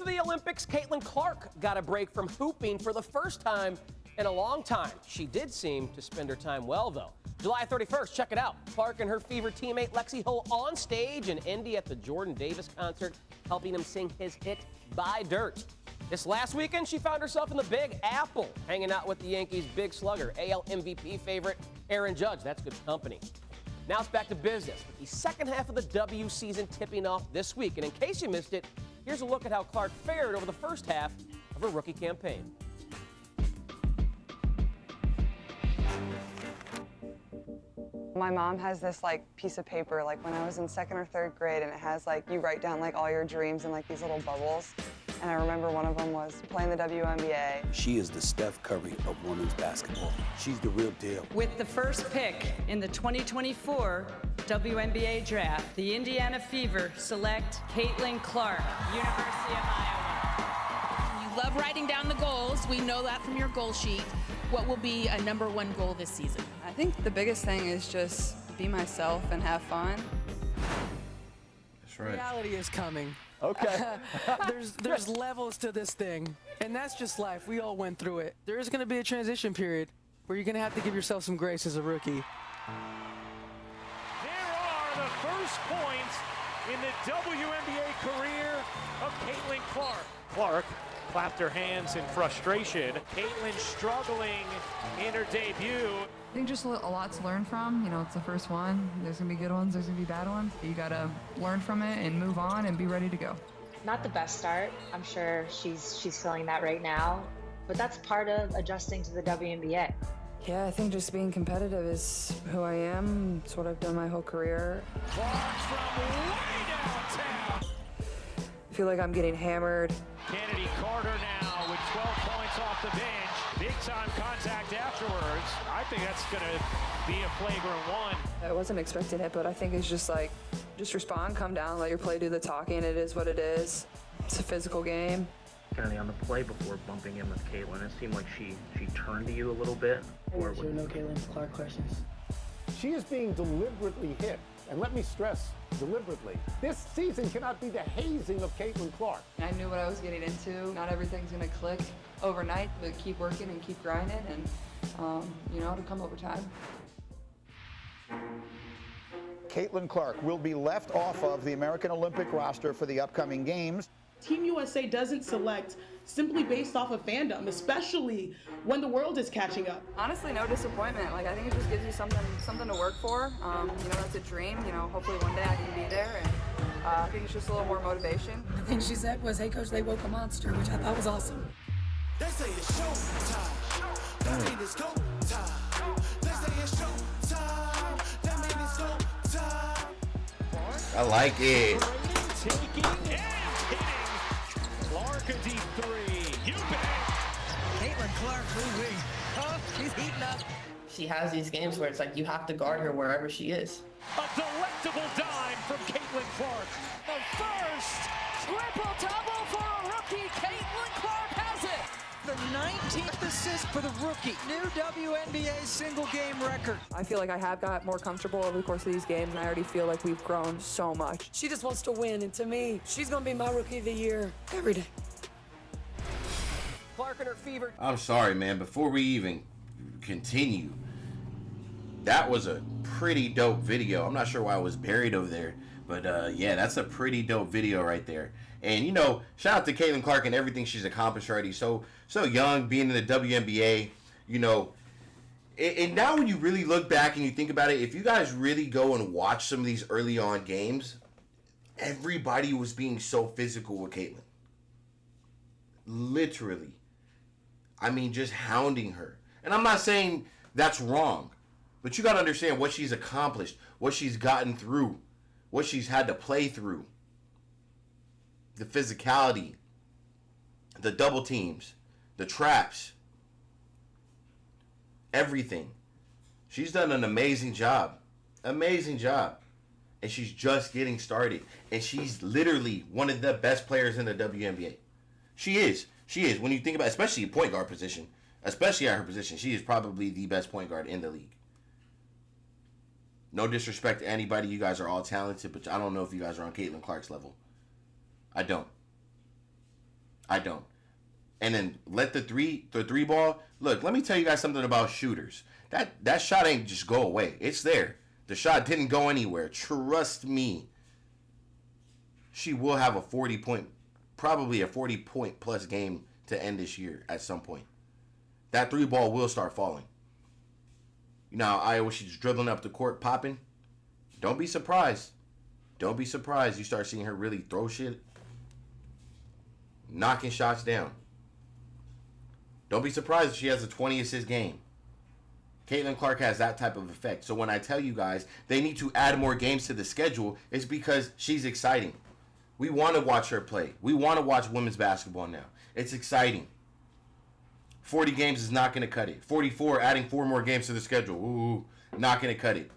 to the Olympics, Caitlin Clark got a break from hooping for the first time in a long time. She did seem to spend her time well, though. July 31st, check it out. Clark and her Fever teammate Lexi Hull on stage in Indy at the Jordan Davis concert, helping him sing his hit, Buy Dirt. This last weekend, she found herself in the Big Apple, hanging out with the Yankees' big slugger, AL MVP favorite Aaron Judge. That's good company. Now it's back to business, with the second half of the W season tipping off this week. And in case you missed it, here's a look at how Clark fared over the first half of her rookie campaign. My mom has this piece of paper when I was in 2nd or 3rd grade, and it has you write down all your dreams in these little bubbles. And I remember one of them was playing the WNBA. She is the Steph Curry of women's basketball. She's the real deal. With the first pick in the 2024 WNBA draft, the Indiana Fever select Caitlin Clark, University of Iowa. You love writing down the goals. We know that from your goal sheet. What will be a #1 goal this season? I think the biggest thing is just be myself and have fun. That's right. Reality is coming. Okay. There's levels to this thing, and that's just life. We all went through it. There is going to be a transition period where you're going to have to give yourself some grace as a rookie. There are the first points in the WNBA career of Caitlin Clark. Clark clapped her hands in frustration. Caitlin struggling in her debut. I think just a lot to learn from. It's the first one. There's going to be good ones, there's going to be bad ones. You got to learn from it and move on and be ready to go. Not the best start. I'm sure she's feeling that right now. But that's part of adjusting to the WNBA. Yeah, I think just being competitive is who I am. It's what I've done my whole career. Clark from way downtown. I feel like I'm getting hammered. Kennedy Carter now with 12 points off the bench. Big time contact afterwards. I think that's going to be a flagrant one. I wasn't expecting it, but I think it's just just respond, come down, let your play do the talking. It is what it is. It's a physical game. Kennedy, on the play before bumping in with Caitlin, it seemed like she turned to you a little bit. There are no Caitlin Clark questions. She is being deliberately hit. And let me stress, deliberately. This season cannot be the hazing of Caitlin Clark. I knew what I was getting into. Not everything's going to click overnight, but keep working and keep grinding, and it'll come over time. Caitlin Clark will be left off of the American Olympic roster for the upcoming games. Team USA doesn't select simply based off of fandom, especially when the world is catching up. Honestly, no disappointment. I think it just gives you something to work for. That's a dream. Hopefully one day I can be there, and I think it's just a little more motivation. The thing she said was, "Hey coach, they woke a monster," which I thought was awesome. They say it's show time. That means it's go time. They say it's show time. That means it's go time. I like it. Taking and hitting. Clark a deep three. You bet. Caitlin Clark, woo-wee. Oh, she's heating up. She has these games where it's you have to guard her wherever she is. A delectable dime from Caitlin Clark. The first triple-double for a rookie. Caitlin Clark has it. The 19th assist for the rookie. New WNBA single game record. I feel like I have got more comfortable over the course of these games, and I already feel like we've grown so much. She just wants to win, and to me, she's going to be my rookie of the year every day. Clark and her Fever. I'm sorry, man. Before we even continue, that was a pretty dope video. I'm not sure why it was buried over there, but yeah, that's a pretty dope video right there. And shout out to Caitlin Clark and everything she's accomplished already. So young, being in the WNBA, and now when you really look back and you think about it, if you guys really go and watch some of these early on games, everybody was being so physical with Caitlin. Literally. I mean, just hounding her. And I'm not saying that's wrong, but you got to understand what she's accomplished, what she's gotten through, what she's had to play through. The physicality, the double teams, the traps, everything. She's done an amazing job. Amazing job. And she's just getting started. And she's literally one of the best players in the WNBA. She is. She is. When you think about, especially a point guard position, especially at her position, she is probably the best point guard in the league. No disrespect to anybody. You guys are all talented, but I don't know if you guys are on Caitlin Clark's level. I don't. I don't. And then let the three ball. Look, let me tell you guys something about shooters. That shot ain't just go away. It's there. The shot didn't go anywhere. Trust me. She will have a 40-point, probably a 40-point plus game to end this year at some point. That 3 ball will start falling. You know, Iowa, she's dribbling up the court, popping. Don't be surprised. Don't be surprised you start seeing her really throw shit. Knocking shots down. Don't be surprised if she has a 20-assist game. Caitlin Clark has that type of effect. So when I tell you guys they need to add more games to the schedule, it's because she's exciting. We want to watch her play. We want to watch women's basketball now. It's exciting. 40 games is not going to cut it. 44, adding 4 more games to the schedule. Ooh, not going to cut it.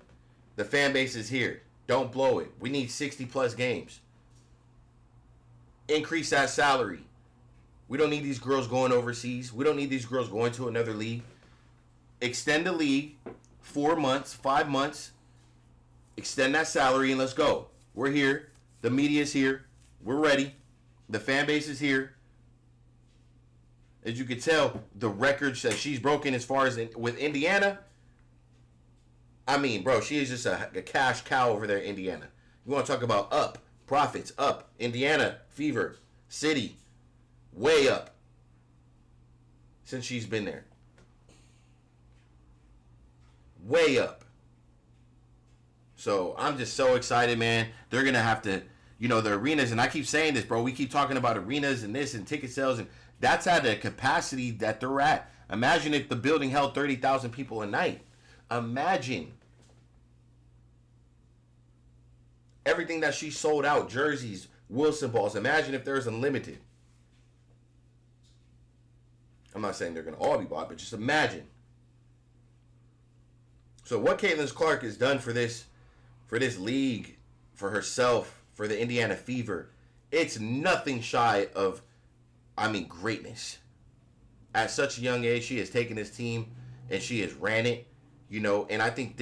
The fan base is here. Don't blow it. We need 60-plus games. Increase that salary. We don't need these girls going overseas. We don't need these girls going to another league. Extend the league 4 months, 5 months. Extend that salary and let's go. We're here. The media is here. We're ready. The fan base is here. As you can tell, the records that she's broken as far as with Indiana. I mean, bro, she is just a cash cow over there in Indiana. You want to talk about up, profits, up. Indiana, fever, city, way up since she's been there. Way up. So I'm just so excited, man. They're going to have to, you know, the arenas, and I keep saying this, bro. We keep talking about arenas and this and ticket sales, and that's at the capacity that they're at. Imagine if the building held 30,000 people a night. Imagine. Everything that she sold out, jerseys, Wilson balls. Imagine if there's unlimited. I'm not saying they're going to all be bought, but just imagine. So what Caitlin Clark has done for this league, for herself, for the Indiana Fever, it's nothing shy of, I mean, greatness. At such a young age, she has taken this team and she has ran it, you know. And I think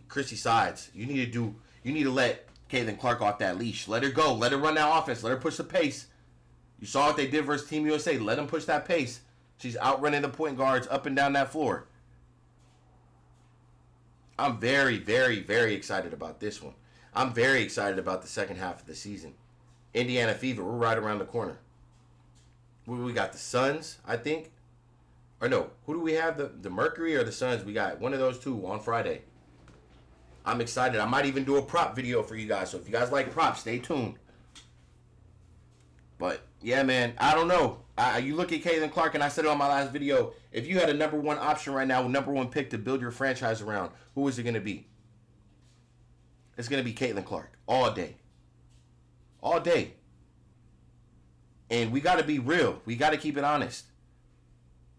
Chrissy Sides, you need to let Caitlin Clark off that leash. Let her go. Let her run that offense. Let her push the pace. You saw what they did versus Team USA. Let them push that pace. She's outrunning the point guards up and down that floor. I'm very, very, very excited about this one. I'm very excited about the second half of the season. Indiana Fever, we're right around the corner. We got the Suns, I think. Or no, who do we have? The Mercury or the Suns? We got one of those two on Friday. I'm excited. I might even do a prop video for you guys. So if you guys like props, stay tuned. But, yeah, man, I don't know. You look at Caitlin Clark, and I said it on my last video, if you had a number 1 option right now, number 1 pick to build your franchise around, who is it going to be? It's going to be Caitlin Clark all day. All day. And we got to be real. We got to keep it honest.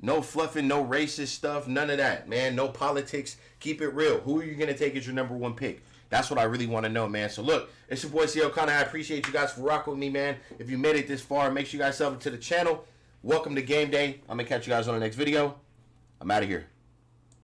No fluffing, no racist stuff, none of that, man. No politics. Keep it real. Who are you going to take as your number 1 pick? That's what I really want to know, man. So, look, it's your boy, ceokana. I appreciate you guys for rocking with me, man. If you made it this far, make sure you guys sub to the channel. Welcome to game day. I'm going to catch you guys on the next video. I'm out of here.